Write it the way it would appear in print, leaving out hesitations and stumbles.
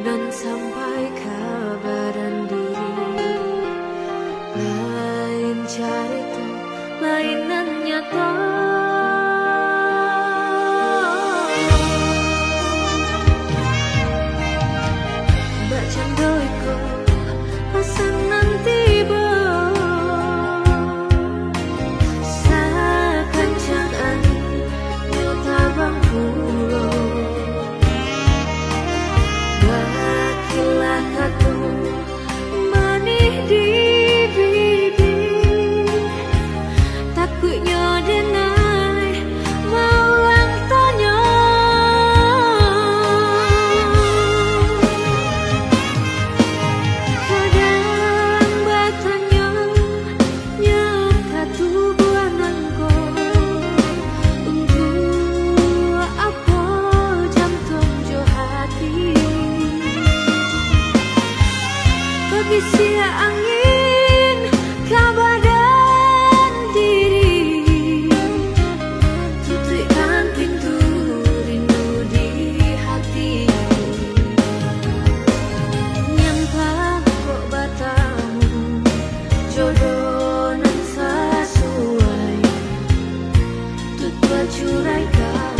Dan sampai kabaran diri lain cari tuh lainan nyata. Mbak candoiko pasangan tiba sakancang angin nyota bangkulo manih di bibir takutnya denai mau lang tanya kadang batanya nyata tubuhan angko untuk apa jantung jo hati bagi sia angin kabar dan diri tutupkan pintu rindu di hati nyampa kok batamu jodoh nan sesuai tut bacuraikan